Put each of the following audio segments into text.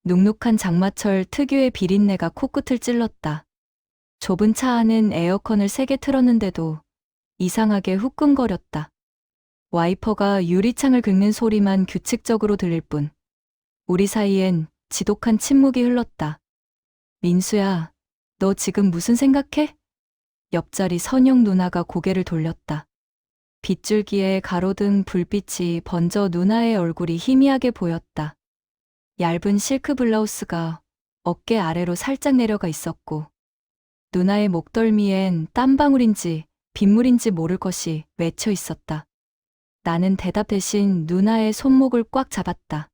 눅눅한 장마철 특유의 비린내가 코끝을 찔렀다. 좁은 차 안은 에어컨을 세게 틀었는데도 이상하게 후끈거렸다. 와이퍼가 유리창을 긁는 소리만 규칙적으로 들릴 뿐 우리 사이엔 지독한 침묵이 흘렀다. 민수야, 너 지금 무슨 생각해? 옆자리 선영 누나가 고개를 돌렸다. 빗줄기에 가로등 불빛이 번져 누나의 얼굴이 희미하게 보였다. 얇은 실크 블라우스가 어깨 아래로 살짝 내려가 있었고 누나의 목덜미엔 땀방울인지 빗물인지 모를 것이 맺혀 있었다. 나는 대답 대신 누나의 손목을 꽉 잡았다.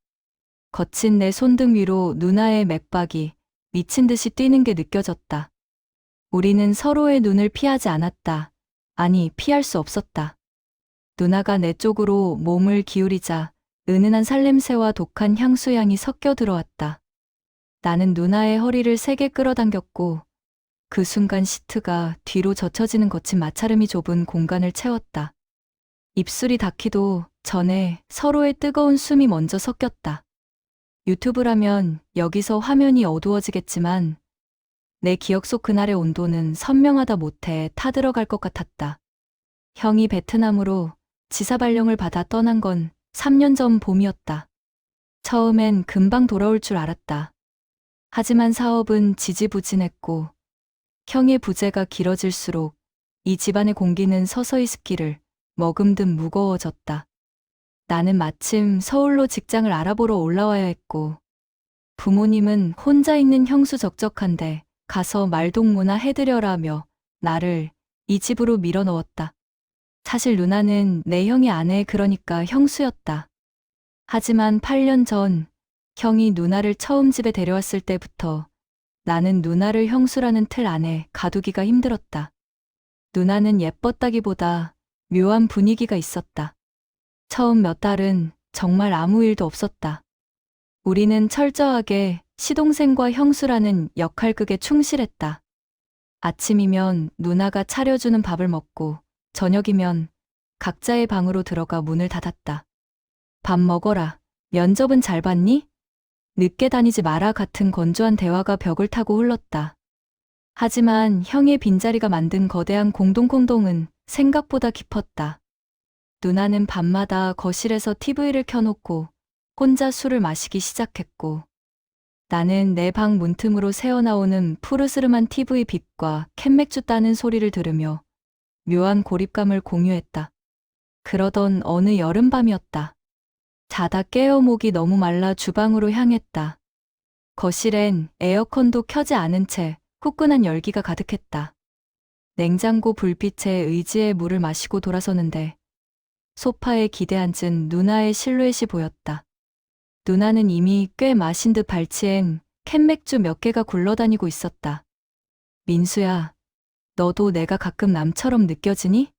거친 내 손등 위로 누나의 맥박이 미친 듯이 뛰는 게 느껴졌다. 우리는 서로의 눈을 피하지 않았다. 아니, 피할 수 없었다. 누나가 내 쪽으로 몸을 기울이자 은은한 살냄새와 독한 향수향이 섞여 들어왔다. 나는 누나의 허리를 세게 끌어당겼고 그 순간 시트가 뒤로 젖혀지는 거친 마찰음이 좁은 공간을 채웠다. 입술이 닿기도 전에 서로의 뜨거운 숨이 먼저 섞였다. 유튜브라면 여기서 화면이 어두워지겠지만 내 기억 속 그날의 온도는 선명하다 못해 타들어갈 것 같았다. 형이 베트남으로 지사발령을 받아 떠난 건 3년 전 봄이었다. 처음엔 금방 돌아올 줄 알았다. 하지만 사업은 지지부진했고 형의 부재가 길어질수록 이 집안의 공기는 서서히 습기를 머금듯 무거워졌다. 나는 마침 서울로 직장을 알아보러 올라와야 했고 부모님은 혼자 있는 형수 적적한데 가서 말동무나 해드려라며 나를 이 집으로 밀어넣었다. 사실 누나는 내 형의 아내, 그러니까 형수였다. 하지만 8년 전 형이 누나를 처음 집에 데려왔을 때부터 나는 누나를 형수라는 틀 안에 가두기가 힘들었다. 누나는 예뻤다기보다 묘한 분위기가 있었다. 처음 몇 달은 정말 아무 일도 없었다. 우리는 철저하게 시동생과 형수라는 역할극에 충실했다. 아침이면 누나가 차려주는 밥을 먹고 저녁이면 각자의 방으로 들어가 문을 닫았다. 밥 먹어라. 면접은 잘 봤니? 늦게 다니지 마라 같은 건조한 대화가 벽을 타고 흘렀다. 하지만 형의 빈자리가 만든 거대한 공동공동은 생각보다 깊었다. 누나는 밤마다 거실에서 TV를 켜놓고 혼자 술을 마시기 시작했고 나는 내 방 문틈으로 새어나오는 푸르스름한 TV 빛과 캔맥주 따는 소리를 들으며 묘한 고립감을 공유했다. 그러던 어느 여름밤이었다. 자다 깨어 목이 너무 말라 주방으로 향했다. 거실엔 에어컨도 켜지 않은 채 후끈한 열기가 가득했다. 냉장고 불빛에 의지의 물을 마시고 돌아서는데 소파에 기대앉은 누나의 실루엣이 보였다. 누나는 이미 꽤 마신 듯 발치엔 캔맥주 몇 개가 굴러다니고 있었다. 민수야, 너도 내가 가끔 남처럼 느껴지니?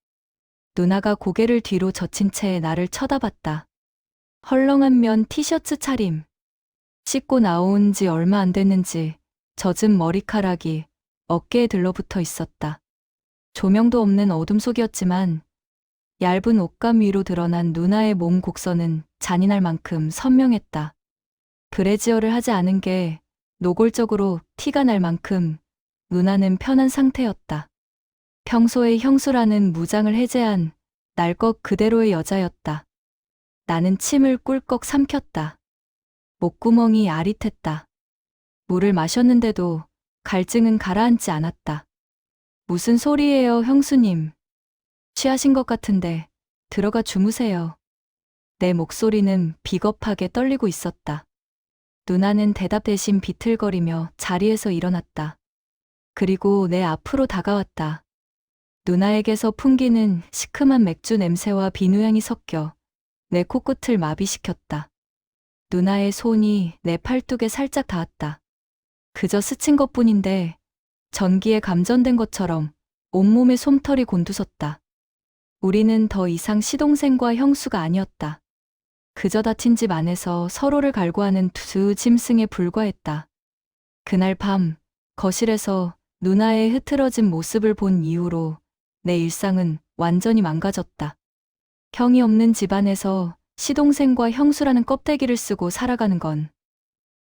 누나가 고개를 뒤로 젖힌 채 나를 쳐다봤다. 헐렁한 면 티셔츠 차림. 씻고 나온 지 얼마 안 됐는지 젖은 머리카락이 어깨에 들러붙어 있었다. 조명도 없는 어둠 속이었지만 얇은 옷감 위로 드러난 누나의 몸 곡선은 잔인할 만큼 선명했다. 브래지어를 하지 않은 게 노골적으로 티가 날 만큼 누나는 편한 상태였다. 평소에 형수라는 무장을 해제한 날 것 그대로의 여자였다. 나는 침을 꿀꺽 삼켰다. 목구멍이 아릿했다. 물을 마셨는데도 갈증은 가라앉지 않았다. 무슨 소리예요, 형수님? 취하신 것 같은데 들어가 주무세요. 내 목소리는 비겁하게 떨리고 있었다. 누나는 대답 대신 비틀거리며 자리에서 일어났다. 그리고 내 앞으로 다가왔다. 누나에게서 풍기는 시큼한 맥주 냄새와 비누향이 섞여 내 코끝을 마비시켰다. 누나의 손이 내 팔뚝에 살짝 닿았다. 그저 스친 것뿐인데 전기에 감전된 것처럼 온몸에 솜털이 곤두섰다. 우리는 더 이상 시동생과 형수가 아니었다. 그저 다친 집 안에서 서로를 갈구하는 두 짐승에 불과했다. 그날 밤 거실에서 누나의 흐트러진 모습을 본 이후로 내 일상은 완전히 망가졌다. 형이 없는 집안에서 시동생과 형수라는 껍데기를 쓰고 살아가는 건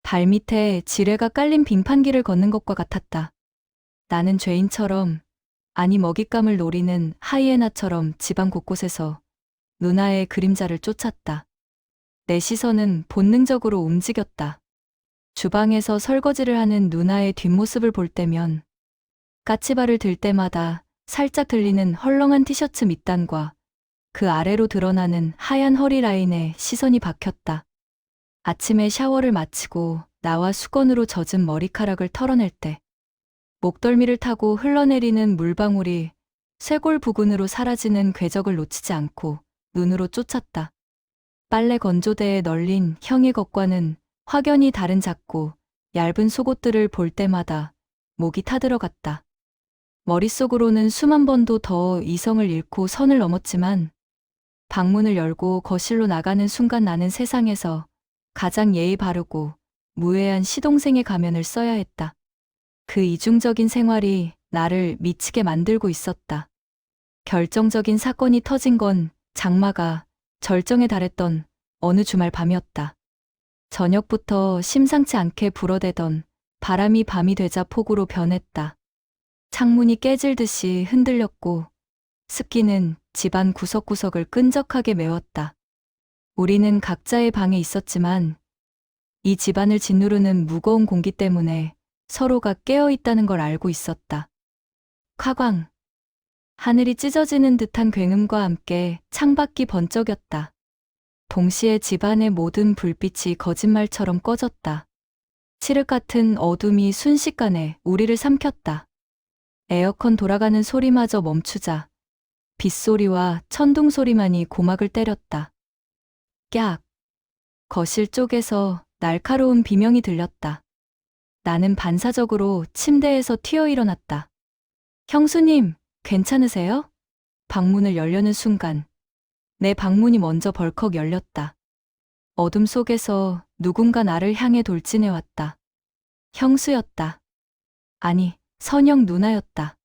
발밑에 지뢰가 깔린 빙판길을 걷는 것과 같았다. 나는 죄인처럼, 아니 먹잇감을 노리는 하이에나처럼 집안 곳곳에서 누나의 그림자를 쫓았다. 내 시선은 본능적으로 움직였다. 주방에서 설거지를 하는 누나의 뒷모습을 볼 때면, 까치발을 들 때마다 살짝 들리는 헐렁한 티셔츠 밑단과 그 아래로 드러나는 하얀 허리 라인에 시선이 박혔다. 아침에 샤워를 마치고 나와 수건으로 젖은 머리카락을 털어낼 때 목덜미를 타고 흘러내리는 물방울이 쇄골 부근으로 사라지는 궤적을 놓치지 않고 눈으로 쫓았다. 빨래 건조대에 널린 형의 것과는 확연히 다른 작고 얇은 속옷들을 볼 때마다 목이 타들어갔다. 머릿속으로는 수만 번도 더 이성을 잃고 선을 넘었지만 방문을 열고 거실로 나가는 순간 나는 세상에서 가장 예의 바르고 무해한 시동생의 가면을 써야 했다. 그 이중적인 생활이 나를 미치게 만들고 있었다. 결정적인 사건이 터진 건 장마가 절정에 달했던 어느 주말 밤이었다. 저녁부터 심상치 않게 불어대던 바람이 밤이 되자 폭우로 변했다. 창문이 깨질 듯이 흔들렸고 습기는 집안 구석구석을 끈적하게 메웠다. 우리는 각자의 방에 있었지만 이 집안을 짓누르는 무거운 공기 때문에 서로가 깨어 있다는 걸 알고 있었다. 콰광. 하늘이 찢어지는 듯한 굉음과 함께 창밖이 번쩍였다. 동시에 집안의 모든 불빛이 거짓말처럼 꺼졌다. 칠흑 같은 어둠이 순식간에 우리를 삼켰다. 에어컨 돌아가는 소리마저 멈추자 빗소리와 천둥 소리만이 고막을 때렸다. 깍. 거실 쪽에서 날카로운 비명이 들렸다. 나는 반사적으로 침대에서 튀어 일어났다. 형수님, 괜찮으세요? 방문을 열려는 순간 내 방문이 먼저 벌컥 열렸다. 어둠 속에서 누군가 나를 향해 돌진해왔다. 형수였다. 아니, 선영 누나였다.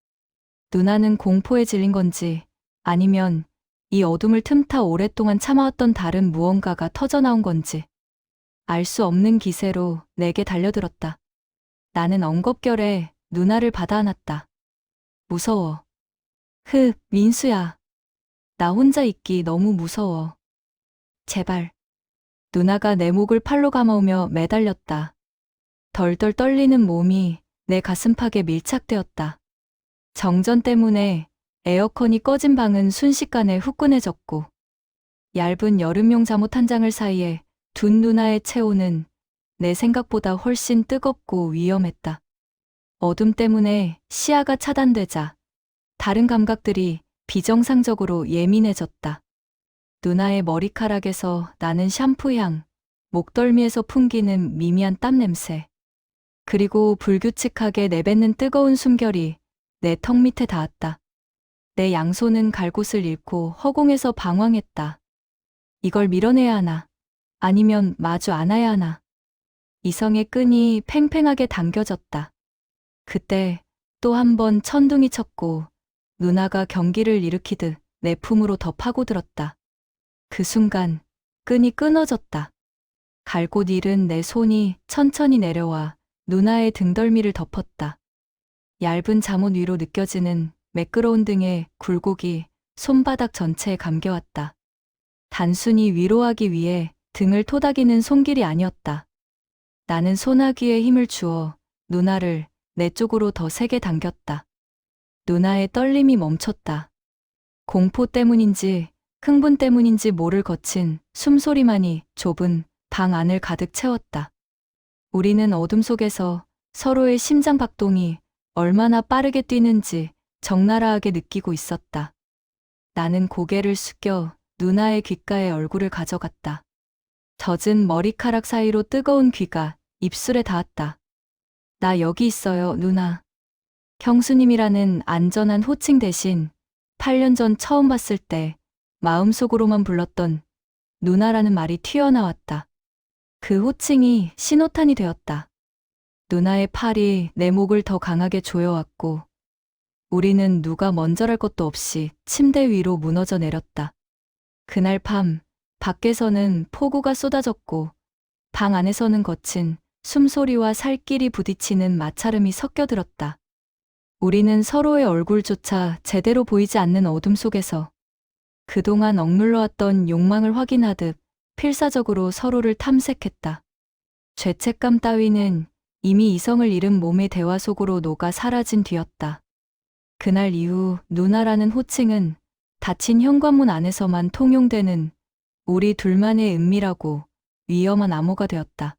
누나는 공포에 질린 건지 아니면 이 어둠을 틈타 오랫동안 참아왔던 다른 무언가가 터져나온 건지 알 수 없는 기세로 내게 달려들었다. 나는 엉겁결에 누나를 받아 안았다. 무서워. 민수야. 나 혼자 있기 너무 무서워. 제발. 누나가 내 목을 팔로 감아오며 매달렸다. 덜덜 떨리는 몸이 내 가슴팍에 밀착되었다. 정전 때문에 에어컨이 꺼진 방은 순식간에 후끈해졌고 얇은 여름용 잠옷 한 장을 사이에 둔 누나의 체온은 내 생각보다 훨씬 뜨겁고 위험했다. 어둠 때문에 시야가 차단되자 다른 감각들이 비정상적으로 예민해졌다. 누나의 머리카락에서 나는 샴푸향, 목덜미에서 풍기는 미미한 땀 냄새, 그리고 불규칙하게 내뱉는 뜨거운 숨결이 내 턱 밑에 닿았다. 내 양손은 갈 곳을 잃고 허공에서 방황했다. 이걸 밀어내야 하나? 아니면 마주 안아야 하나? 이성의 끈이 팽팽하게 당겨졌다. 그때 또 한 번 천둥이 쳤고 누나가 경기를 일으키듯 내 품으로 더 파고들었다. 그 순간 끈이 끊어졌다. 갈 곳 잃은 내 손이 천천히 내려와 누나의 등덜미를 덮었다. 얇은 잠옷 위로 느껴지는 매끄러운 등의 굴곡이 손바닥 전체에 감겨왔다. 단순히 위로하기 위해 등을 토닥이는 손길이 아니었다. 나는 소나기에 힘을 주어 누나를 내 쪽으로 더 세게 당겼다. 누나의 떨림이 멈췄다. 공포 때문인지 흥분 때문인지 모를 거친 숨소리만이 좁은 방 안을 가득 채웠다. 우리는 어둠 속에서 서로의 심장 박동이 얼마나 빠르게 뛰는지 적나라하게 느끼고 있었다. 나는 고개를 숙여 누나의 귓가에 얼굴을 가져갔다. 젖은 머리카락 사이로 뜨거운 귀가 입술에 닿았다. 나 여기 있어요, 누나. 형수님이라는 안전한 호칭 대신 8년 전 처음 봤을 때 마음속으로만 불렀던 누나라는 말이 튀어나왔다. 그 호칭이 신호탄이 되었다. 누나의 팔이 내 목을 더 강하게 조여왔고 우리는 누가 먼저랄 것도 없이 침대 위로 무너져 내렸다. 그날 밤 밖에서는 폭우가 쏟아졌고 방 안에서는 거친 숨소리와 살길이 부딪히는 마찰음이 섞여들었다. 우리는 서로의 얼굴조차 제대로 보이지 않는 어둠 속에서 그동안 억눌러왔던 욕망을 확인하듯 필사적으로 서로를 탐색했다. 죄책감 따위는 이미 이성을 잃은 몸의 대화 속으로 녹아 사라진 뒤였다. 그날 이후 누나라는 호칭은 닫힌 현관문 안에서만 통용되는 우리 둘만의 은밀하고 위험한 암호가 되었다.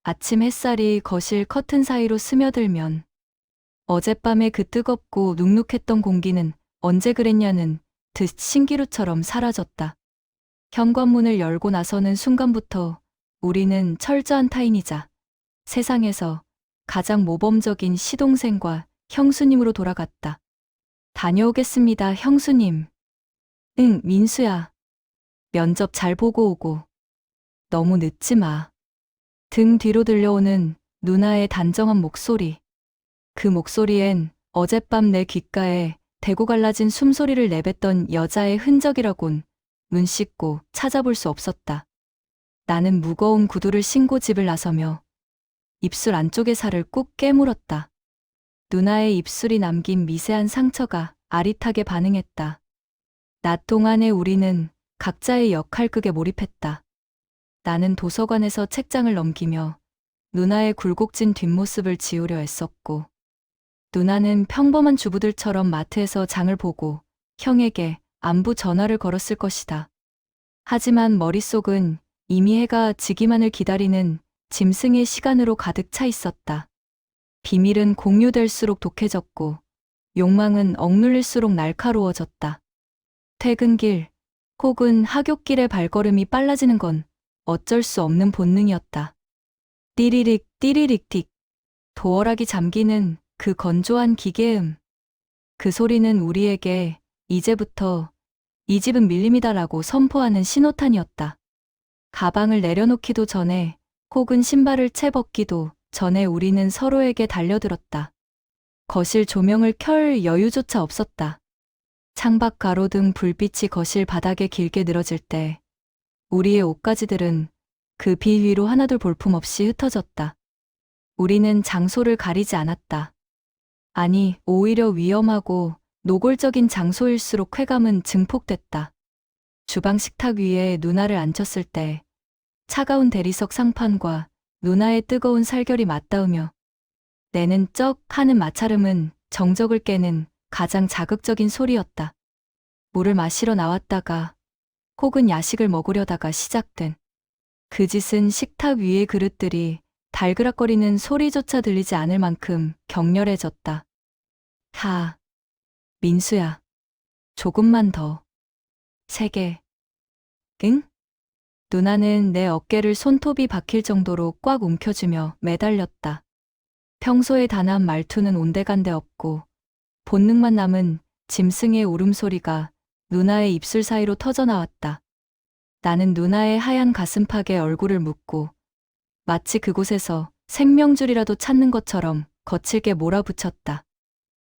아침 햇살이 거실 커튼 사이로 스며들면 어젯밤의 그 뜨겁고 눅눅했던 공기는 언제 그랬냐는 듯 신기루처럼 사라졌다. 현관문을 열고 나서는 순간부터 우리는 철저한 타인이자 세상에서 가장 모범적인 시동생과 형수님으로 돌아갔다. 다녀오겠습니다, 형수님. 응, 민수야. 면접 잘 보고 오고. 너무 늦지 마. 등 뒤로 들려오는 누나의 단정한 목소리. 그 목소리엔 어젯밤 내 귓가에 대고 갈라진 숨소리를 내뱉던 여자의 흔적이라곤 눈 씻고 찾아볼 수 없었다. 나는 무거운 구두를 신고 집을 나서며 입술 안쪽의 살을 꾹 깨물었다. 누나의 입술이 남긴 미세한 상처가 아릿하게 반응했다. 낮 동안에 우리는 각자의 역할극에 몰입했다. 나는 도서관에서 책장을 넘기며 누나의 굴곡진 뒷모습을 지우려 애썼고, 누나는 평범한 주부들처럼 마트에서 장을 보고 형에게 안부 전화를 걸었을 것이다. 하지만 머릿속은 이미 해가 지기만을 기다리는 짐승의 시간으로 가득 차 있었다. 비밀은 공유될수록 독해졌고 욕망은 억눌릴수록 날카로워졌다. 퇴근길 혹은 하굣길의 발걸음이 빨라지는 건 어쩔 수 없는 본능이었다. 띠리릭 띠리릭 틱. 도어락이 잠기는 그 건조한 기계음. 그 소리는 우리에게 이제부터 이 집은 밀림이다라고 선포하는 신호탄이었다. 가방을 내려놓기도 전에 혹은 신발을 채 벗기도 전에 우리는 서로에게 달려들었다. 거실 조명을 켤 여유조차 없었다. 창밖 가로등 불빛이 거실 바닥에 길게 늘어질 때 우리의 옷가지들은 그 빛 위로 하나둘 볼품없이 흩어졌다. 우리는 장소를 가리지 않았다. 아니, 오히려 위험하고 노골적인 장소일수록 쾌감은 증폭됐다. 주방 식탁 위에 누나를 앉혔을 때 차가운 대리석 상판과 누나의 뜨거운 살결이 맞닿으며 내는 쩍 하는 마찰음은 정적을 깨는 가장 자극적인 소리였다. 물을 마시러 나왔다가 혹은 야식을 먹으려다가 시작된 그 짓은 식탁 위의 그릇들이 달그락거리는 소리조차 들리지 않을 만큼 격렬해졌다. 민수야. 조금만 더. 세게. 응? 누나는 내 어깨를 손톱이 박힐 정도로 꽉 움켜쥐며 매달렸다. 평소에 단한 말투는 온데간데 없고 본능만 남은 짐승의 울음소리가 누나의 입술 사이로 터져나왔다. 나는 누나의 하얀 가슴팍에 얼굴을 묻고 마치 그곳에서 생명줄이라도 찾는 것처럼 거칠게 몰아붙였다.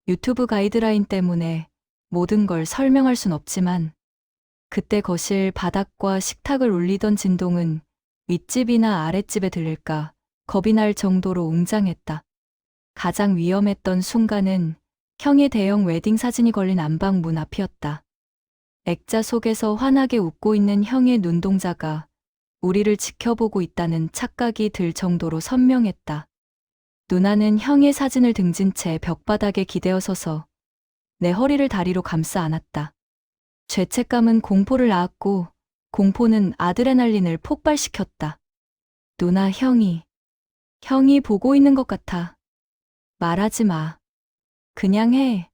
유튜브 가이드라인 때문에 모든 걸 설명할 순 없지만 그때 거실 바닥과 식탁을 울리던 진동은 윗집이나 아랫집에 들릴까 겁이 날 정도로 웅장했다. 가장 위험했던 순간은 형의 대형 웨딩 사진이 걸린 안방 문 앞이었다. 액자 속에서 환하게 웃고 있는 형의 눈동자가 우리를 지켜보고 있다는 착각이 들 정도로 선명했다. 누나는 형의 사진을 등진 채 벽바닥에 기대어 서서 내 허리를 다리로 감싸 안았다. 죄책감은 공포를 낳았고 공포는 아드레날린을 폭발시켰다. 누나, 형이 보고 있는 것 같아. 말하지 마. 그냥 해.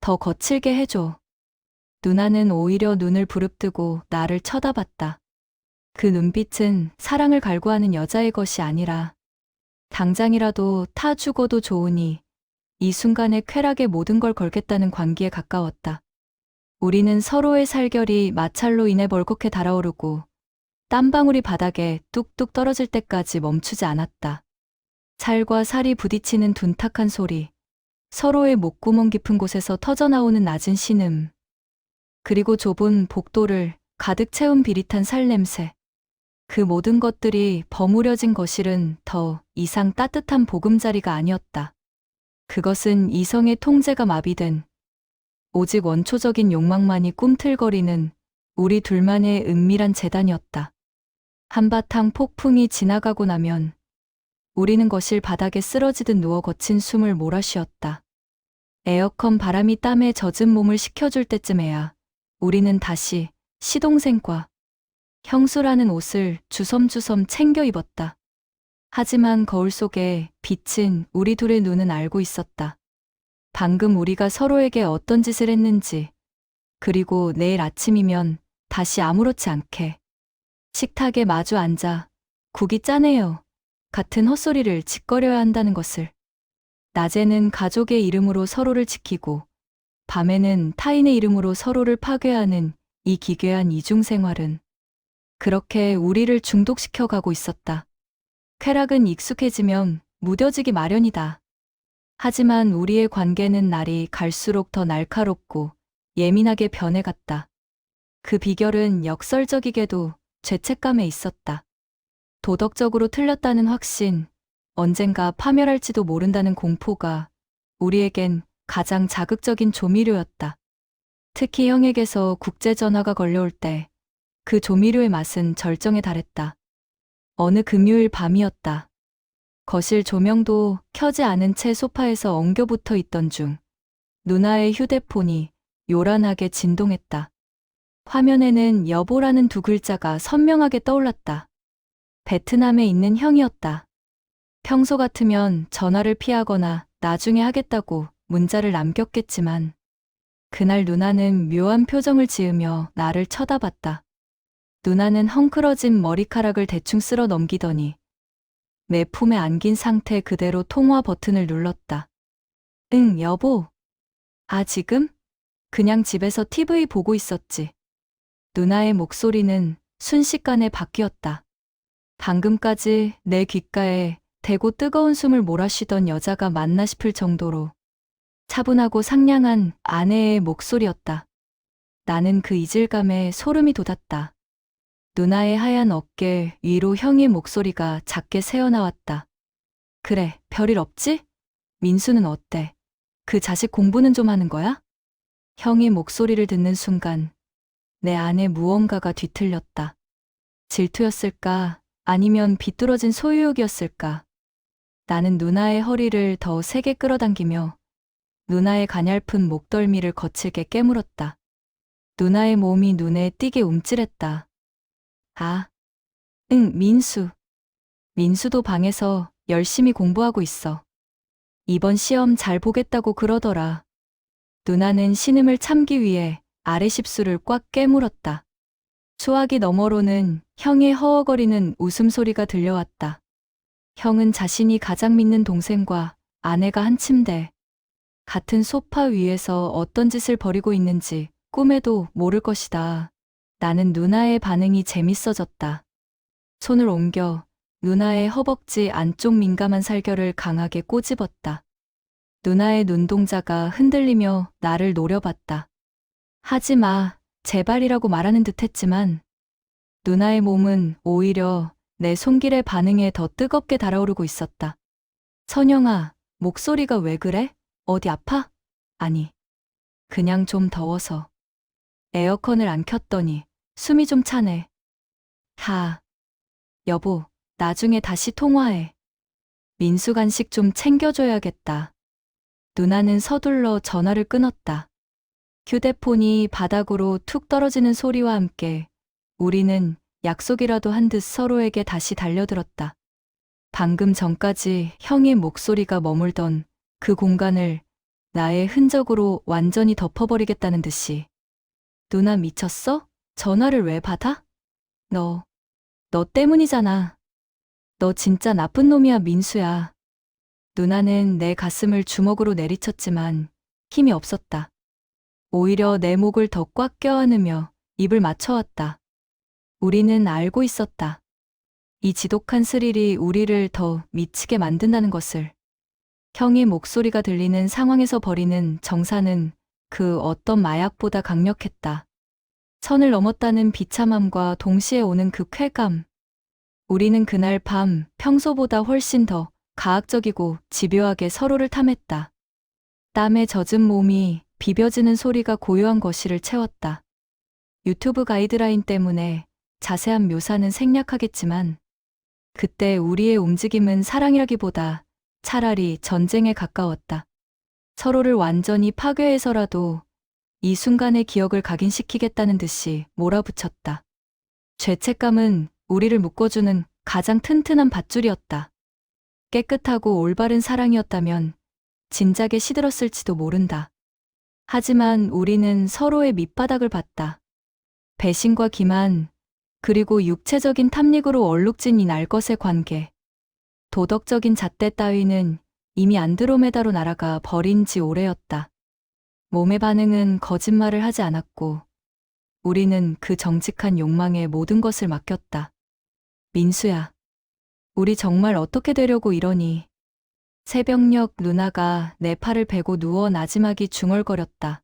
더 거칠게 해줘. 누나는 오히려 눈을 부릅뜨고 나를 쳐다봤다. 그 눈빛은 사랑을 갈구하는 여자의 것이 아니라 당장이라도 타 죽어도 좋으니 이 순간에 쾌락에 모든 걸 걸겠다는 관계에 가까웠다. 우리는 서로의 살결이 마찰로 인해 벌겋게 달아오르고 땀방울이 바닥에 뚝뚝 떨어질 때까지 멈추지 않았다. 살과 살이 부딪히는 둔탁한 소리, 서로의 목구멍 깊은 곳에서 터져나오는 낮은 신음, 그리고 좁은 복도를 가득 채운 비릿한 살 냄새. 그 모든 것들이 버무려진 거실은 더 이상 따뜻한 보금자리가 아니었다. 그것은 이성의 통제가 마비된 오직 원초적인 욕망만이 꿈틀거리는 우리 둘만의 은밀한 재단이었다. 한바탕 폭풍이 지나가고 나면 우리는 거실 바닥에 쓰러지듯 누워 거친 숨을 몰아쉬었다. 에어컨 바람이 땀에 젖은 몸을 식혀줄 때쯤에야 우리는 다시 시동생과 형수라는 옷을 주섬주섬 챙겨 입었다. 하지만 거울 속에 비친 우리 둘의 눈은 알고 있었다. 방금 우리가 서로에게 어떤 짓을 했는지, 그리고 내일 아침이면 다시 아무렇지 않게 식탁에 마주 앉아 국이 짜네요 같은 헛소리를 짓거려야 한다는 것을. 낮에는 가족의 이름으로 서로를 지키고 밤에는 타인의 이름으로 서로를 파괴하는 이 기괴한 이중생활은 그렇게 우리를 중독시켜가고 있었다. 쾌락은 익숙해지면 무뎌지기 마련이다. 하지만 우리의 관계는 날이 갈수록 더 날카롭고 예민하게 변해갔다. 그 비결은 역설적이게도 죄책감에 있었다. 도덕적으로 틀렸다는 확신, 언젠가 파멸할지도 모른다는 공포가 우리에겐 가장 자극적인 조미료였다. 특히 형에게서 국제전화가 걸려올 때 그 조미료의 맛은 절정에 달했다. 어느 금요일 밤이었다. 거실 조명도 켜지 않은 채 소파에서 엉겨붙어 있던 중 누나의 휴대폰이 요란하게 진동했다. 화면에는 여보라는 두 글자가 선명하게 떠올랐다. 베트남에 있는 형이었다. 평소 같으면 전화를 피하거나 나중에 하겠다고 문자를 남겼겠지만 그날 누나는 묘한 표정을 지으며 나를 쳐다봤다. 누나는 헝클어진 머리카락을 대충 쓸어 넘기더니 내 품에 안긴 상태 그대로 통화 버튼을 눌렀다. 응, 여보. 아, 지금? 그냥 집에서 TV 보고 있었지. 누나의 목소리는 순식간에 바뀌었다. 방금까지 내 귓가에 대고 뜨거운 숨을 몰아쉬던 여자가 맞나 싶을 정도로 차분하고 상냥한 아내의 목소리였다. 나는 그 이질감에 소름이 돋았다. 누나의 하얀 어깨 위로 형의 목소리가 작게 새어나왔다. 그래, 별일 없지? 민수는 어때? 그 자식 공부는 좀 하는 거야? 형의 목소리를 듣는 순간 내 안에 무언가가 뒤틀렸다. 질투였을까? 아니면 비뚤어진 소유욕이었을까? 나는 누나의 허리를 더 세게 끌어당기며 누나의 가냘픈 목덜미를 거칠게 깨물었다. 누나의 몸이 눈에 띄게 움찔했다. 아, 응, 민수. 민수도 방에서 열심히 공부하고 있어. 이번 시험 잘 보겠다고 그러더라. 누나는 신음을 참기 위해 아래 십수를 꽉 깨물었다. 수화기 너머로는 형의 허허거리는 웃음소리가 들려왔다. 형은 자신이 가장 믿는 동생과 아내가 한 침대, 같은 소파 위에서 어떤 짓을 벌이고 있는지 꿈에도 모를 것이다. 나는 누나의 반응이 재밌어졌다. 손을 옮겨 누나의 허벅지 안쪽 민감한 살결을 강하게 꼬집었다. 누나의 눈동자가 흔들리며 나를 노려봤다. 하지 마, 제발이라고 말하는 듯 했지만 누나의 몸은 오히려 내 손길의 반응에 더 뜨겁게 달아오르고 있었다. 선영아, 목소리가 왜 그래? 어디 아파? 아니, 그냥 좀 더워서. 에어컨을 안 켰더니 숨이 좀 차네. 여보, 나중에 다시 통화해. 민수 간식 좀 챙겨줘야겠다. 누나는 서둘러 전화를 끊었다. 휴대폰이 바닥으로 툭 떨어지는 소리와 함께 우리는 약속이라도 한 듯 서로에게 다시 달려들었다. 방금 전까지 형의 목소리가 머물던 그 공간을 나의 흔적으로 완전히 덮어버리겠다는 듯이. 누나 미쳤어? 전화를 왜 받아? 너 때문이잖아. 너 진짜 나쁜 놈이야, 민수야. 누나는 내 가슴을 주먹으로 내리쳤지만 힘이 없었다. 오히려 내 목을 더 꽉 껴안으며 입을 맞춰왔다. 우리는 알고 있었다. 이 지독한 스릴이 우리를 더 미치게 만든다는 것을. 형의 목소리가 들리는 상황에서 벌이는 정사는 그 어떤 마약보다 강력했다. 선을 넘었다는 비참함과 동시에 오는 그 쾌감. 우리는 그날 밤 평소보다 훨씬 더 가학적이고 집요하게 서로를 탐했다. 땀에 젖은 몸이 비벼지는 소리가 고요한 거실을 채웠다. 유튜브 가이드라인 때문에 자세한 묘사는 생략하겠지만 그때 우리의 움직임은 사랑이라기보다 차라리 전쟁에 가까웠다. 서로를 완전히 파괴해서라도 이 순간의 기억을 각인시키겠다는 듯이 몰아붙였다. 죄책감은 우리를 묶어주는 가장 튼튼한 밧줄이었다. 깨끗하고 올바른 사랑이었다면 진작에 시들었을지도 모른다. 하지만 우리는 서로의 밑바닥을 봤다. 배신과 기만, 그리고 육체적인 탐닉으로 얼룩진 이 날것의 관계. 도덕적인 잣대 따위는 이미 안드로메다로 날아가 버린 지 오래였다. 몸의 반응은 거짓말을 하지 않았고 우리는 그 정직한 욕망에 모든 것을 맡겼다. 민수야, 우리 정말 어떻게 되려고 이러니? 새벽녘 누나가 내 팔을 베고 누워 나지막이 중얼거렸다.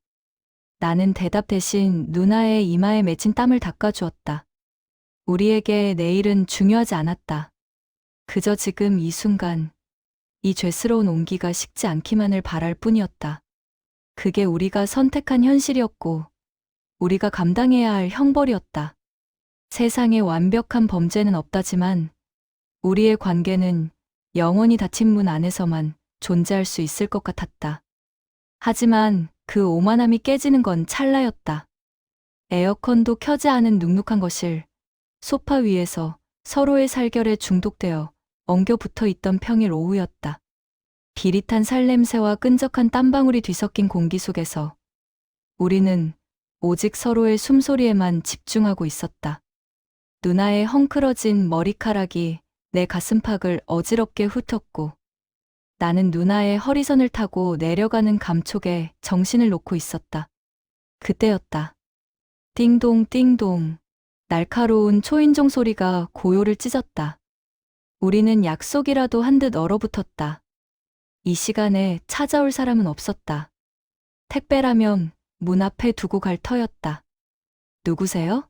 나는 대답 대신 누나의 이마에 맺힌 땀을 닦아주었다. 우리에게 내일은 중요하지 않았다. 그저 지금 이 순간, 이 죄스러운 온기가 식지 않기만을 바랄 뿐이었다. 그게 우리가 선택한 현실이었고, 우리가 감당해야 할 형벌이었다. 세상에 완벽한 범죄는 없다지만, 우리의 관계는 영원히 닫힌 문 안에서만 존재할 수 있을 것 같았다. 하지만 그 오만함이 깨지는 건 찰나였다. 에어컨도 켜지 않은 눅눅한 거실, 소파 위에서 서로의 살결에 중독되어 엉겨 붙어 있던 평일 오후였다. 비릿한 살냄새와 끈적한 땀방울이 뒤섞인 공기 속에서 우리는 오직 서로의 숨소리에만 집중하고 있었다. 누나의 헝클어진 머리카락이 내 가슴팍을 어지럽게 훑었고 나는 누나의 허리선을 타고 내려가는 감촉에 정신을 놓고 있었다. 그때였다. 띵동 띵동. 날카로운 초인종 소리가 고요를 찢었다. 우리는 약속이라도 한 듯 얼어붙었다. 이 시간에 찾아올 사람은 없었다. 택배라면 문 앞에 두고 갈 터였다. 누구세요?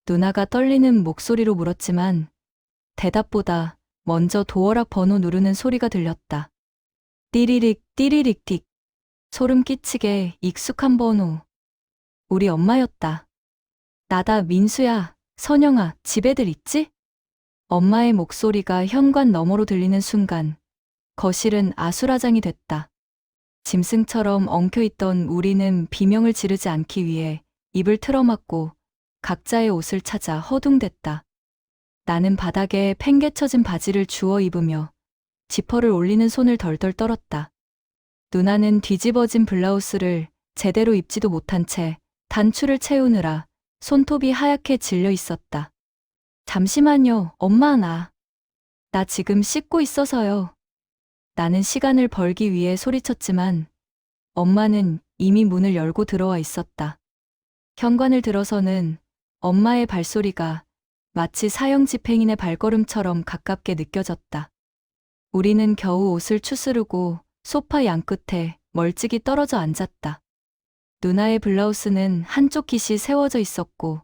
누나가 떨리는 목소리로 물었지만 대답보다 먼저 도어락 번호 누르는 소리가 들렸다. 띠리릭 띠리릭 틱. 소름 끼치게 익숙한 번호. 우리 엄마였다. 나다 민수야, 선영아, 집애들 있지? 엄마의 목소리가 현관 너머로 들리는 순간 거실은 아수라장이 됐다. 짐승처럼 엉켜있던 우리는 비명을 지르지 않기 위해 입을 틀어막고 각자의 옷을 찾아 허둥댔다. 나는 바닥에 팽개쳐진 바지를 주워 입으며 지퍼를 올리는 손을 덜덜 떨었다. 누나는 뒤집어진 블라우스를 제대로 입지도 못한 채 단추를 채우느라 손톱이 하얗게 질려 있었다. 잠시만요, 엄마 나 지금 씻고 있어서요. 나는 시간을 벌기 위해 소리쳤지만 엄마는 이미 문을 열고 들어와 있었다. 현관을 들어서는 엄마의 발소리가 마치 사형 집행인의 발걸음처럼 가깝게 느껴졌다. 우리는 겨우 옷을 추스르고 소파 양끝에 멀찍이 떨어져 앉았다. 누나의 블라우스는 한쪽 깃이 세워져 있었고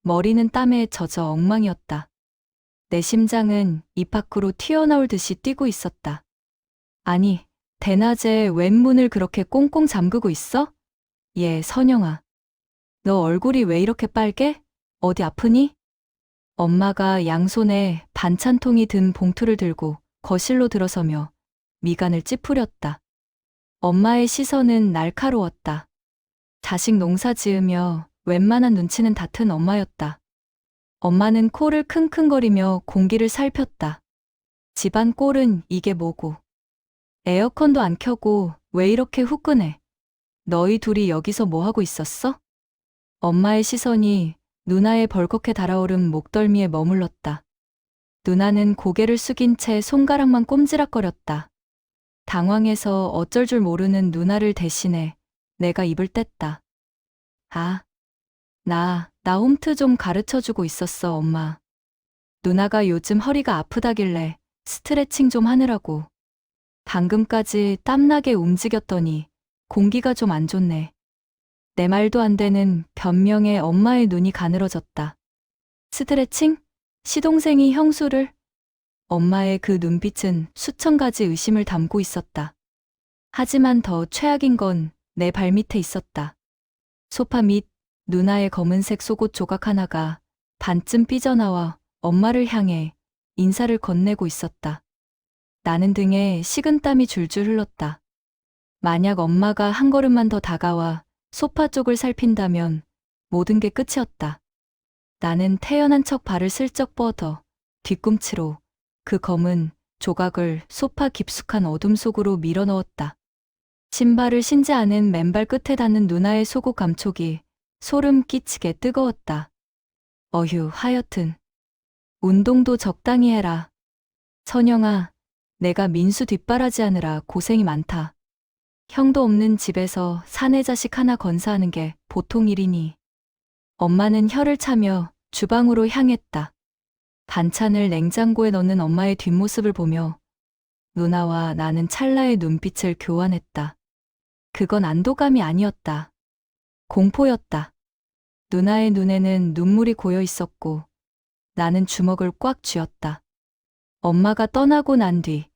머리는 땀에 젖어 엉망이었다. 내 심장은 입 밖으로 튀어나올 듯이 뛰고 있었다. 아니, 대낮에 웬 문을 그렇게 꽁꽁 잠그고 있어? 얘 선영아. 너 얼굴이 왜 이렇게 빨개? 어디 아프니? 엄마가 양손에 반찬통이 든 봉투를 들고 거실로 들어서며 미간을 찌푸렸다. 엄마의 시선은 날카로웠다. 자식 농사 지으며 웬만한 눈치는 다튼 엄마였다. 엄마는 코를 킁킁거리며 공기를 살폈다. 집안 꼴은 이게 뭐고. 에어컨도 안 켜고 왜 이렇게 후끈해? 너희 둘이 여기서 뭐 하고 있었어? 엄마의 시선이 누나의 벌겋게 달아오른 목덜미에 머물렀다. 누나는 고개를 숙인 채 손가락만 꼼지락거렸다. 당황해서 어쩔 줄 모르는 누나를 대신해 내가 입을 뗐다. 나 홈트 좀 가르쳐주고 있었어, 엄마. 누나가 요즘 허리가 아프다길래 스트레칭 좀 하느라고. 방금까지 땀나게 움직였더니 공기가 좀 안 좋네. 내 말도 안 되는 변명에 엄마의 눈이 가늘어졌다. 스트레칭? 시동생이 형수를? 엄마의 그 눈빛은 수천 가지 의심을 담고 있었다. 하지만 더 최악인 건 내 발밑에 있었다. 소파 밑 누나의 검은색 속옷 조각 하나가 반쯤 삐져나와 엄마를 향해 인사를 건네고 있었다. 나는 등에 식은땀이 줄줄 흘렀다. 만약 엄마가 한 걸음만 더 다가와 소파 쪽을 살핀다면 모든 게 끝이었다. 나는 태연한 척 발을 슬쩍 뻗어 뒤꿈치로 그 검은 조각을 소파 깊숙한 어둠 속으로 밀어 넣었다. 신발을 신지 않은 맨발 끝에 닿는 누나의 속옷 감촉이 소름 끼치게 뜨거웠다. 어휴, 하여튼 운동도 적당히 해라. 선영아, 내가 민수 뒷바라지하느라 고생이 많다. 형도 없는 집에서 사내 자식 하나 건사하는 게 보통 일이니. 엄마는 혀를 차며 주방으로 향했다. 반찬을 냉장고에 넣는 엄마의 뒷모습을 보며 누나와 나는 찰나의 눈빛을 교환했다. 그건 안도감이 아니었다. 공포였다. 누나의 눈에는 눈물이 고여 있었고 나는 주먹을 꽉 쥐었다. 엄마가 떠나고 난 뒤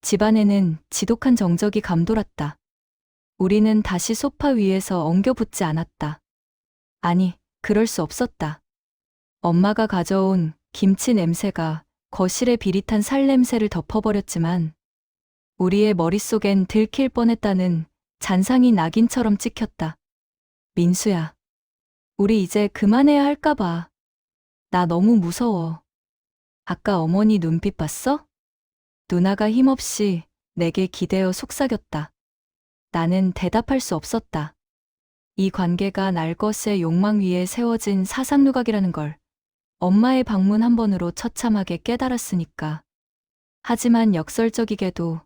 집안에는 지독한 정적이 감돌았다. 우리는 다시 소파 위에서 엉겨붙지 않았다. 아니, 그럴 수 없었다. 엄마가 가져온 김치 냄새가 거실의 비릿한 살 냄새를 덮어버렸지만 우리의 머릿속엔 들킬 뻔했다는 잔상이 낙인처럼 찍혔다. 민수야, 우리 이제 그만해야 할까봐. 나 너무 무서워. 아까 어머니 눈빛 봤어? 누나가 힘없이 내게 기대어 속삭였다. 나는 대답할 수 없었다. 이 관계가 날 것의 욕망 위에 세워진 사상누각이라는 걸 엄마의 방문 한 번으로 처참하게 깨달았으니까. 하지만 역설적이게도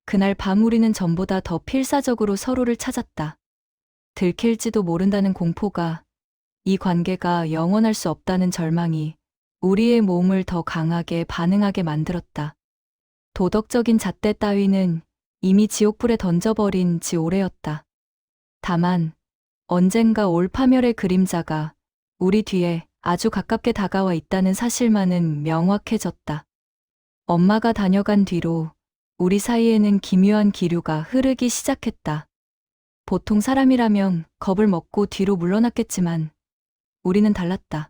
그날 밤 우리는 전보다 더 필사적으로 서로를 찾았다. 들킬지도 모른다는 공포가, 이 관계가 영원할 수 없다는 절망이 우리의 몸을 더 강하게 반응하게 만들었다. 도덕적인 잣대 따위는 이미 지옥불에 던져버린 지 오래였다. 다만 언젠가 올 파멸의 그림자가 우리 뒤에 아주 가깝게 다가와 있다는 사실만은 명확해졌다. 엄마가 다녀간 뒤로 우리 사이에는 기묘한 기류가 흐르기 시작했다. 보통 사람이라면 겁을 먹고 뒤로 물러났겠지만 우리는 달랐다.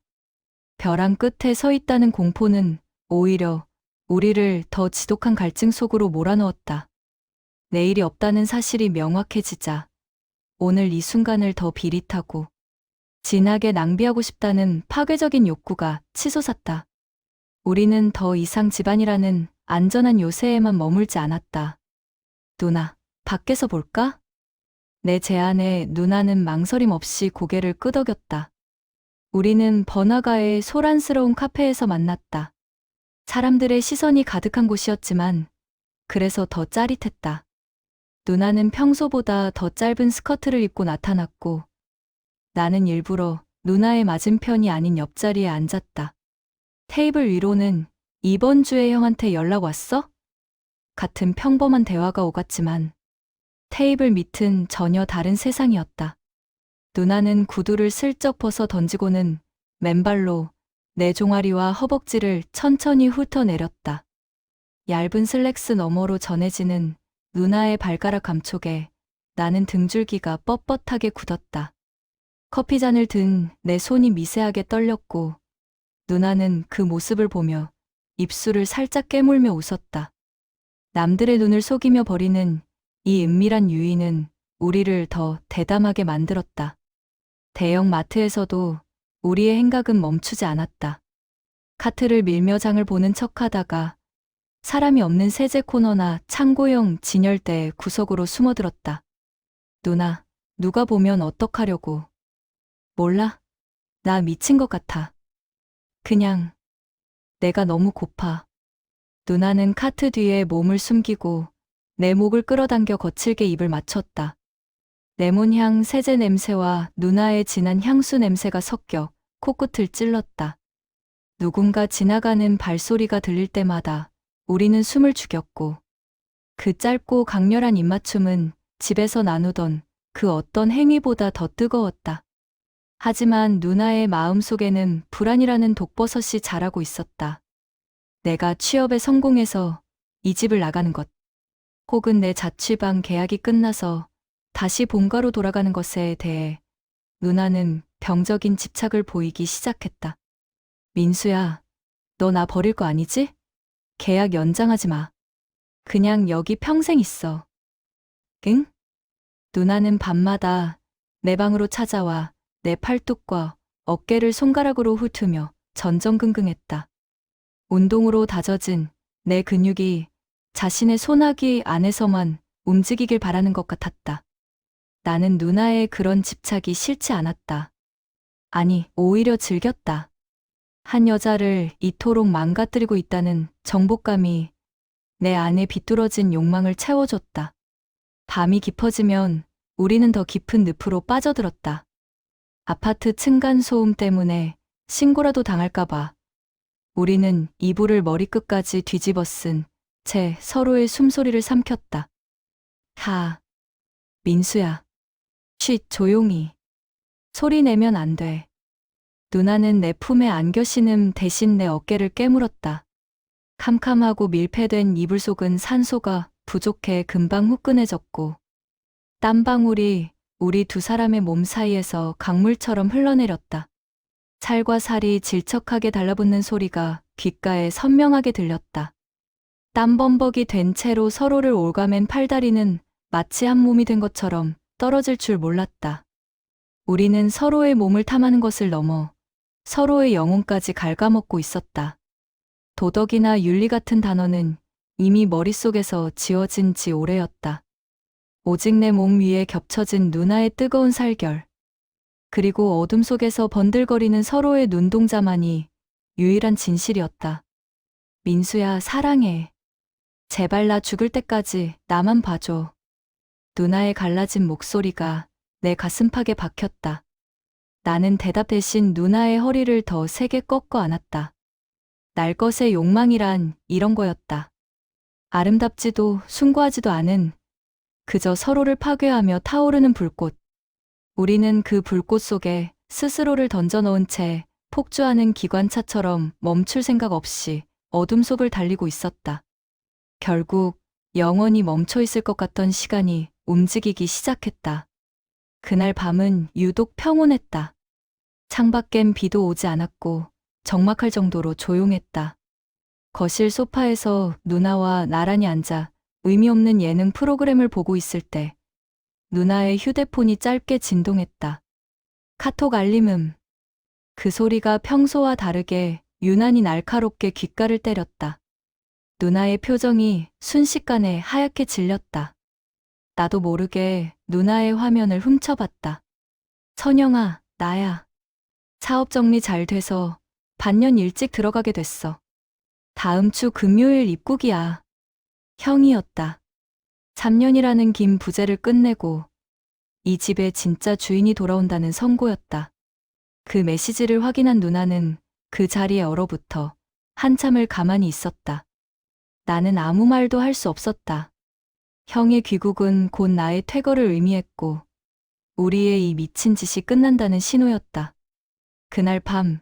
벼랑 끝에 서 있다는 공포는 오히려 우리를 더 지독한 갈증 속으로 몰아넣었다. 내일이 없다는 사실이 명확해지자 오늘 이 순간을 더 비릿하고 진하게 낭비하고 싶다는 파괴적인 욕구가 치솟았다. 우리는 더 이상 집안이라는 안전한 요새에만 머물지 않았다. 누나, 밖에서 볼까? 내 제안에 누나는 망설임 없이 고개를 끄덕였다. 우리는 번화가의 소란스러운 카페에서 만났다. 사람들의 시선이 가득한 곳이었지만 그래서 더 짜릿했다. 누나는 평소보다 더 짧은 스커트를 입고 나타났고 나는 일부러 누나의 맞은편이 아닌 옆자리에 앉았다. 테이블 위로는 이번 주에 형한테 연락 왔어? 같은 평범한 대화가 오갔지만 테이블 밑은 전혀 다른 세상이었다. 누나는 구두를 슬쩍 벗어 던지고는 맨발로 내 종아리와 허벅지를 천천히 훑어내렸다. 얇은 슬랙스 너머로 전해지는 누나의 발가락 감촉에 나는 등줄기가 뻣뻣하게 굳었다. 커피잔을 든 내 손이 미세하게 떨렸고 누나는 그 모습을 보며 입술을 살짝 깨물며 웃었다. 남들의 눈을 속이며 버리는 이 은밀한 유의는 우리를 더 대담하게 만들었다. 대형 마트에서도 우리의 행각은 멈추지 않았다. 카트를 밀며 장을 보는 척하다가 사람이 없는 세제 코너나 창고형 진열대 구석으로 숨어들었다. 누나, 누가 보면 어떡하려고. 몰라? 나 미친 것 같아. 그냥 내가 너무 고파. 누나는 카트 뒤에 몸을 숨기고 내 목을 끌어당겨 거칠게 입을 맞췄다. 레몬향 세제 냄새와 누나의 진한 향수 냄새가 섞여 코끝을 찔렀다. 누군가 지나가는 발소리가 들릴 때마다 우리는 숨을 죽였고 그 짧고 강렬한 입맞춤은 집에서 나누던 그 어떤 행위보다 더 뜨거웠다. 하지만 누나의 마음속에는 불안이라는 독버섯이 자라고 있었다. 내가 취업에 성공해서 이 집을 나가는 것, 혹은 내 자취방 계약이 끝나서 다시 본가로 돌아가는 것에 대해 누나는 병적인 집착을 보이기 시작했다. 민수야, 너 나 버릴 거 아니지? 계약 연장하지 마. 그냥 여기 평생 있어. 응? 누나는 밤마다 내 방으로 찾아와 내 팔뚝과 어깨를 손가락으로 훑으며 전전긍긍했다. 운동으로 다져진 내 근육이 자신의 소나기 안에서만 움직이길 바라는 것 같았다. 나는 누나의 그런 집착이 싫지 않았다. 아니, 오히려 즐겼다. 한 여자를 이토록 망가뜨리고 있다는 정복감이 내 안에 비뚤어진 욕망을 채워줬다. 밤이 깊어지면 우리는 더 깊은 늪으로 빠져들었다. 아파트 층간소음 때문에 신고라도 당할까봐 우리는 이불을 머리끝까지 뒤집어 쓴 채 서로의 숨소리를 삼켰다. 민수야. 쉿, 조용히. 소리 내면 안 돼. 누나는 내 품에 안겨 신음 대신 내 어깨를 깨물었다. 캄캄하고 밀폐된 이불 속은 산소가 부족해 금방 후끈해졌고 땀방울이 우리 두 사람의 몸 사이에서 강물처럼 흘러내렸다. 살과 살이 질척하게 달라붙는 소리가 귓가에 선명하게 들렸다. 땀범벅이 된 채로 서로를 올가맨 팔다리는 마치 한 몸이 된 것처럼 떨어질 줄 몰랐다. 우리는 서로의 몸을 탐하는 것을 넘어 서로의 영혼까지 갉아먹고 있었다. 도덕이나 윤리 같은 단어는 이미 머릿속에서 지워진 지 오래였다. 오직 내 몸 위에 겹쳐진 누나의 뜨거운 살결, 그리고 어둠 속에서 번들거리는 서로의 눈동자만이 유일한 진실이었다. 민수야, 사랑해. 제발 나 죽을 때까지 나만 봐줘. 누나의 갈라진 목소리가 내 가슴팍에 박혔다. 나는 대답 대신 누나의 허리를 더 세게 꺾어 안았다. 날 것의 욕망이란 이런 거였다. 아름답지도 숭고하지도 않은 그저 서로를 파괴하며 타오르는 불꽃. 우리는 그 불꽃 속에 스스로를 던져넣은 채 폭주하는 기관차처럼 멈출 생각 없이 어둠 속을 달리고 있었다. 결국 영원히 멈춰 있을 것 같던 시간이 움직이기 시작했다. 그날 밤은 유독 평온했다. 창밖엔 비도 오지 않았고 적막할 정도로 조용했다. 거실 소파에서 누나와 나란히 앉아 의미 없는 예능 프로그램을 보고 있을 때 누나의 휴대폰이 짧게 진동했다. 카톡 알림음. 그 소리가 평소와 다르게 유난히 날카롭게 귓가를 때렸다. 누나의 표정이 순식간에 하얗게 질렸다. 나도 모르게 누나의 화면을 훔쳐봤다. 선영아, 나야. 사업 정리 잘 돼서 반년 일찍 들어가게 됐어. 다음 주 금요일 입국이야. 형이었다. 3년이라는 긴 부재를 끝내고 이 집의 진짜 주인이 돌아온다는 선고였다. 그 메시지를 확인한 누나는 그 자리에 얼어붙어 한참을 가만히 있었다. 나는 아무 말도 할 수 없었다. 형의 귀국은 곧 나의 퇴거를 의미했고 우리의 이 미친 짓이 끝난다는 신호였다. 그날 밤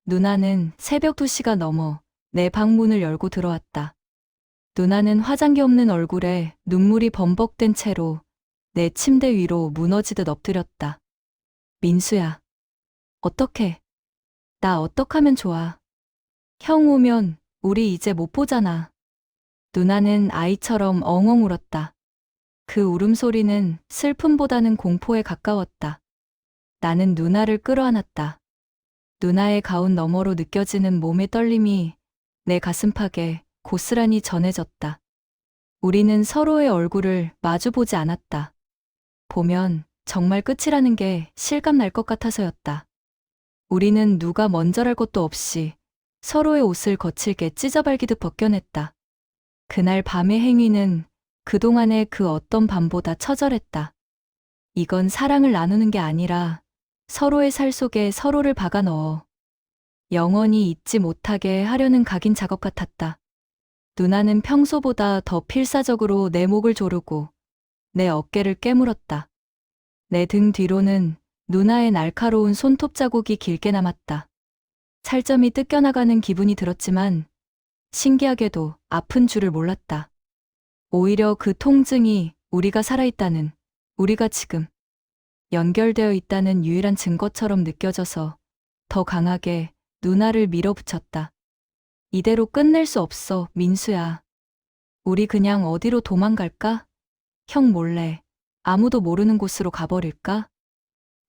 누나는 새벽 2시가 넘어 내 방문을 열고 들어왔다. 누나는 화장기 없는 얼굴에 눈물이 범벅된 채로 내 침대 위로 무너지듯 엎드렸다. 민수야, 어떡해? 나 어떡하면 좋아? 형 오면 우리 이제 못 보잖아. 누나는 아이처럼 엉엉 울었다. 그 울음소리는 슬픔보다는 공포에 가까웠다. 나는 누나를 끌어안았다. 누나의 가운 너머로 느껴지는 몸의 떨림이 내 가슴팍에 고스란히 전해졌다. 우리는 서로의 얼굴을 마주보지 않았다. 보면 정말 끝이라는 게 실감날 것 같아서였다. 우리는 누가 먼저랄 것도 없이 서로의 옷을 거칠게 찢어발기듯 벗겨냈다. 그날 밤의 행위는 그동안의 그 어떤 밤보다 처절했다. 이건 사랑을 나누는 게 아니라 서로의 살 속에 서로를 박아 넣어 영원히 잊지 못하게 하려는 각인 작업 같았다. 누나는 평소보다 더 필사적으로 내 목을 조르고 내 어깨를 깨물었다. 내 등 뒤로는 누나의 날카로운 손톱 자국이 길게 남았다. 살점이 뜯겨나가는 기분이 들었지만 신기하게도 아픈 줄을 몰랐다. 오히려 그 통증이 우리가 살아있다는, 우리가 지금 연결되어 있다는 유일한 증거처럼 느껴져서 더 강하게 누나를 밀어붙였다. 이대로 끝낼 수 없어, 민수야. 우리 그냥 어디로 도망갈까? 형 몰래 아무도 모르는 곳으로 가버릴까?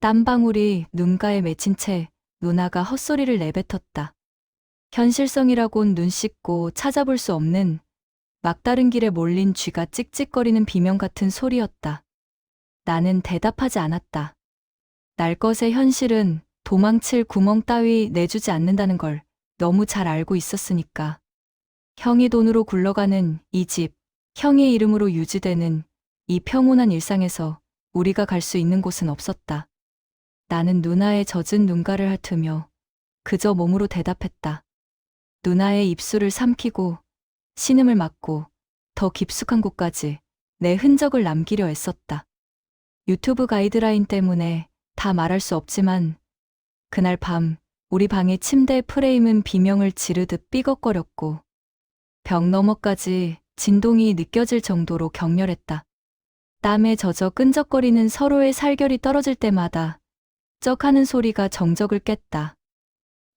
땀방울이 눈가에 맺힌 채 누나가 헛소리를 내뱉었다. 현실성이라곤 눈 씻고 찾아볼 수 없는 막다른 길에 몰린 쥐가 찍찍거리는 비명 같은 소리였다. 나는 대답하지 않았다. 날 것의 현실은 도망칠 구멍 따위 내주지 않는다는 걸 너무 잘 알고 있었으니까. 형이 돈으로 굴러가는 이 집, 형의 이름으로 유지되는 이 평온한 일상에서 우리가 갈 수 있는 곳은 없었다. 나는 누나의 젖은 눈가를 핥으며 그저 몸으로 대답했다. 누나의 입술을 삼키고 신음을 막고 더 깊숙한 곳까지 내 흔적을 남기려 애썼다. 유튜브 가이드라인 때문에 다 말할 수 없지만 그날 밤 우리 방의 침대 프레임은 비명을 지르듯 삐걱거렸고 벽 너머까지 진동이 느껴질 정도로 격렬했다. 땀에 젖어 끈적거리는 서로의 살결이 떨어질 때마다 쩍 하는 소리가 정적을 깼다.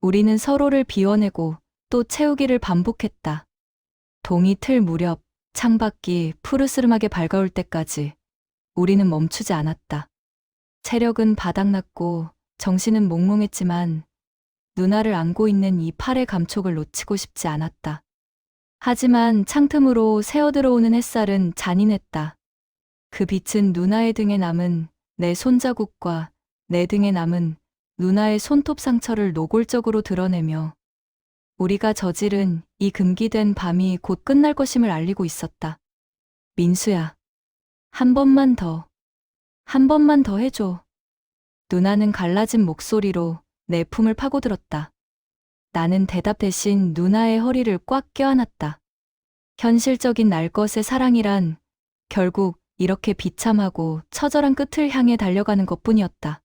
우리는 서로를 비워내고 또 채우기를 반복했다. 동이 틀 무렵 창밖이 푸르스름하게 밝아올 때까지 우리는 멈추지 않았다. 체력은 바닥났고 정신은 몽롱했지만 누나를 안고 있는 이 팔의 감촉을 놓치고 싶지 않았다. 하지만 창틈으로 새어들어오는 햇살은 잔인했다. 그 빛은 누나의 등에 남은 내 손자국과 내 등에 남은 누나의 손톱 상처를 노골적으로 드러내며 우리가 저지른 이 금기된 밤이 곧 끝날 것임을 알리고 있었다. 민수야, 한 번만 더 해줘. 누나는 갈라진 목소리로 내 품을 파고들었다. 나는 대답 대신 누나의 허리를 꽉 껴안았다. 현실적인 날 것의 사랑이란 결국 이렇게 비참하고 처절한 끝을 향해 달려가는 것뿐이었다.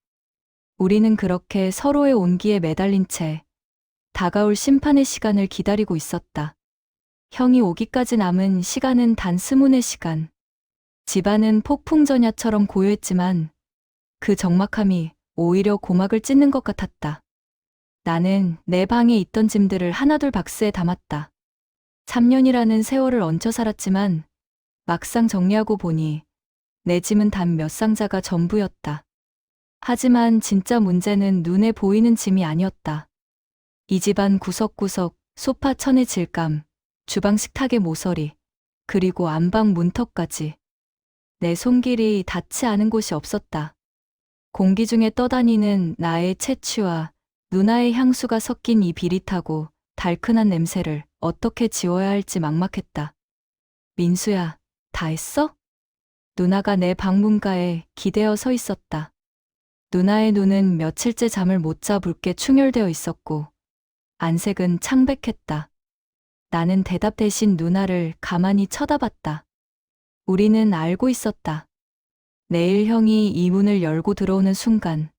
우리는 그렇게 서로의 온기에 매달린 채 다가올 심판의 시간을 기다리고 있었다. 형이 오기까지 남은 시간은 단 스문의 시간. 집안은 폭풍전야처럼 고요했지만 그 적막함이 오히려 고막을 찢는 것 같았다. 나는 내 방에 있던 짐들을 하나둘 박스에 담았다. 3년이라는 세월을 얹혀 살았지만 막상 정리하고 보니 내 짐은 단 몇 상자가 전부였다. 하지만 진짜 문제는 눈에 보이는 짐이 아니었다. 이 집안 구석구석, 소파 천의 질감, 주방 식탁의 모서리, 그리고 안방 문턱까지. 내 손길이 닿지 않은 곳이 없었다. 공기 중에 떠다니는 나의 채취와 누나의 향수가 섞인 이 비릿하고 달큰한 냄새를 어떻게 지워야 할지 막막했다. 민수야, 다 했어? 누나가 내 방문가에 기대어 서 있었다. 누나의 눈은 며칠째 잠을 못 자 붉게 충혈되어 있었고 안색은 창백했다. 나는 대답 대신 누나를 가만히 쳐다봤다. 우리는 알고 있었다. 내일 형이 이 문을 열고 들어오는 순간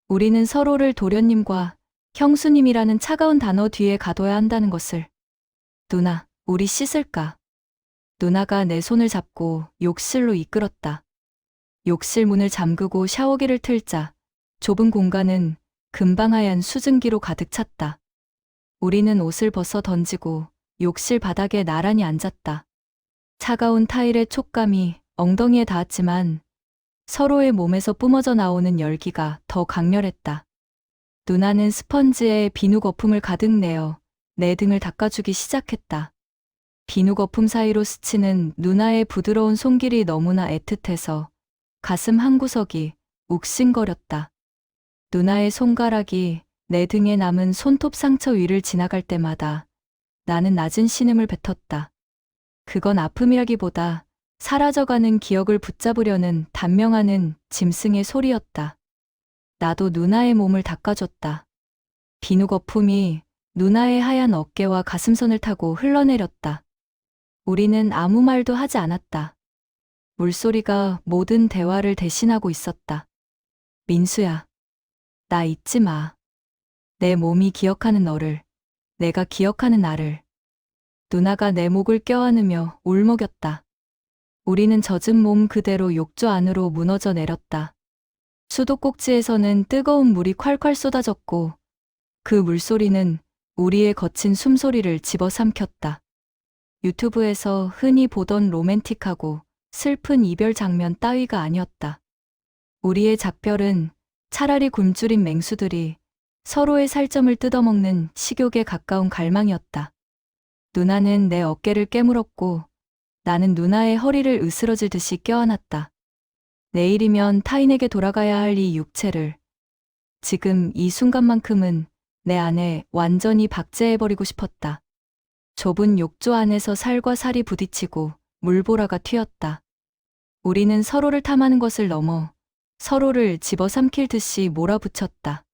우리는 서로를 도련님과 형수님이라는 차가운 단어 뒤에 가둬야 한다는 것을. 누나, 우리 씻을까? 누나가 내 손을 잡고 욕실로 이끌었다. 욕실 문을 잠그고 샤워기를 틀자 좁은 공간은 금방 하얀 수증기로 가득 찼다. 우리는 옷을 벗어 던지고 욕실 바닥에 나란히 앉았다. 차가운 타일의 촉감이 엉덩이에 닿았지만 서로의 몸에서 뿜어져 나오는 열기가 더 강렬했다. 누나는 스펀지에 비누 거품을 가득 내어 내 등을 닦아주기 시작했다. 비누 거품 사이로 스치는 누나의 부드러운 손길이 너무나 애틋해서 가슴 한구석이 욱신거렸다. 누나의 손가락이 내 등에 남은 손톱 상처 위를 지나갈 때마다 나는 낮은 신음을 뱉었다. 그건 아픔이라기보다 사라져가는 기억을 붙잡으려는 단명하는 짐승의 소리였다. 나도 누나의 몸을 닦아줬다. 비누 거품이 누나의 하얀 어깨와 가슴선을 타고 흘러내렸다. 우리는 아무 말도 하지 않았다. 물소리가 모든 대화를 대신하고 있었다. 민수야, 나 잊지 마. 내 몸이 기억하는 너를, 내가 기억하는 나를. 누나가 내 목을 껴안으며 울먹였다. 우리는 젖은 몸 그대로 욕조 안으로 무너져 내렸다. 수도꼭지에서는 뜨거운 물이 콸콸 쏟아졌고 그 물소리는 우리의 거친 숨소리를 집어삼켰다. 유튜브에서 흔히 보던 로맨틱하고 슬픈 이별 장면 따위가 아니었다. 우리의 작별은 차라리 굶주린 맹수들이 서로의 살점을 뜯어먹는 식욕에 가까운 갈망이었다. 누나는 내 어깨를 깨물었고 나는 누나의 허리를 으스러질듯이 껴안았다. 내일이면 타인에게 돌아가야 할 이 육체를 지금 이 순간만큼은 내 안에 완전히 박제해버리고 싶었다. 좁은 욕조 안에서 살과 살이 부딪히고 물보라가 튀었다. 우리는 서로를 탐하는 것을 넘어 서로를 집어삼킬 듯이 몰아붙였다.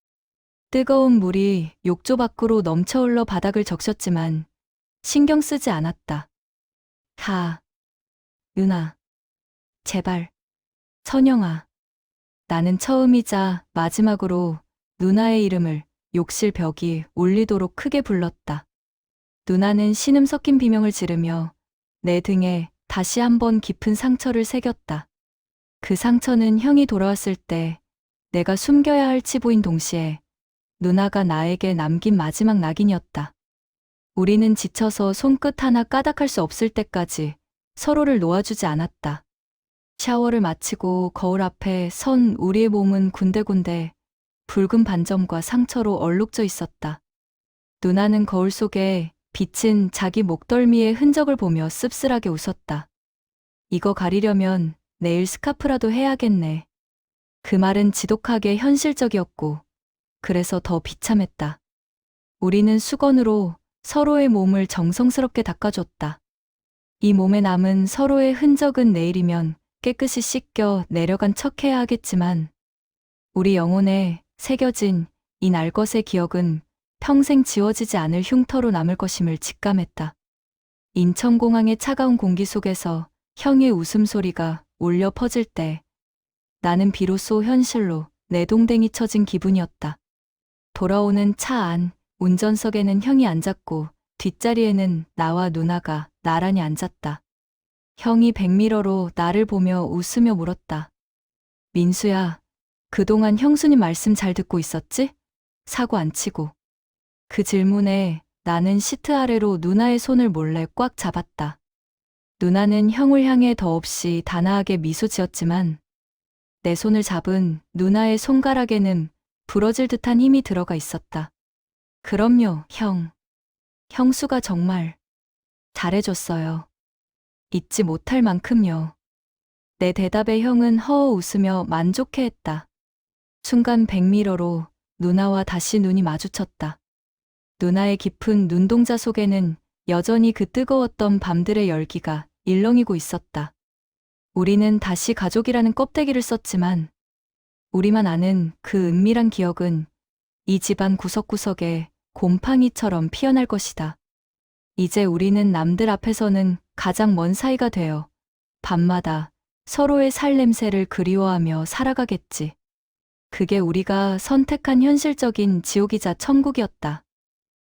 뜨거운 물이 욕조 밖으로 넘쳐흘러 바닥을 적셨지만 신경 쓰지 않았다. 유나, 제발, 선영아. 나는 처음이자 마지막으로 누나의 이름을 욕실 벽이 울리도록 크게 불렀다. 누나는 신음 섞인 비명을 지르며 내 등에 다시 한번 깊은 상처를 새겼다. 그 상처는 형이 돌아왔을 때 내가 숨겨야 할 치부인 동시에 누나가 나에게 남긴 마지막 낙인이었다. 우리는 지쳐서 손끝 하나 까닥할 수 없을 때까지 서로를 놓아주지 않았다. 샤워를 마치고 거울 앞에 선 우리의 몸은 군데군데 붉은 반점과 상처로 얼룩져 있었다. 누나는 거울 속에 비친 자기 목덜미의 흔적을 보며 씁쓸하게 웃었다. 이거 가리려면 내일 스카프라도 해야겠네. 그 말은 지독하게 현실적이었고 그래서 더 비참했다. 우리는 수건으로 서로의 몸을 정성스럽게 닦아줬다. 이 몸에 남은 서로의 흔적은 내일이면 깨끗이 씻겨 내려간 척해야 하겠지만 우리 영혼에 새겨진 이 날것의 기억은 평생 지워지지 않을 흉터로 남을 것임을 직감했다. 인천공항의 차가운 공기 속에서 형의 웃음소리가 울려 퍼질 때 나는 비로소 현실로 내동댕이 쳐진 기분이었다. 돌아오는 차 안 운전석에는 형이 앉았고 뒷자리에는 나와 누나가 나란히 앉았다. 형이 백미러로 나를 보며 웃으며 물었다. 민수야, 그동안 형수님 말씀 잘 듣고 있었지? 사고 안 치고. 그 질문에 나는 시트 아래로 누나의 손을 몰래 꽉 잡았다. 누나는 형을 향해 더없이 단아하게 미소 지었지만 내 손을 잡은 누나의 손가락에는 부러질 듯한 힘이 들어가 있었다. 그럼요, 형. 형수가 정말 잘해줬어요. 잊지 못할 만큼요. 내 대답에 형은 허어 웃으며 만족해했다. 순간 백미러로 누나와 다시 눈이 마주쳤다. 누나의 깊은 눈동자 속에는 여전히 그 뜨거웠던 밤들의 열기가 일렁이고 있었다. 우리는 다시 가족이라는 껍데기를 썼지만 우리만 아는 그 은밀한 기억은 이 집안 구석구석에 곰팡이처럼 피어날 것이다. 이제 우리는 남들 앞에서는 가장 먼 사이가 되어 밤마다 서로의 살 냄새를 그리워하며 살아가겠지. 그게 우리가 선택한 현실적인 지옥이자 천국이었다.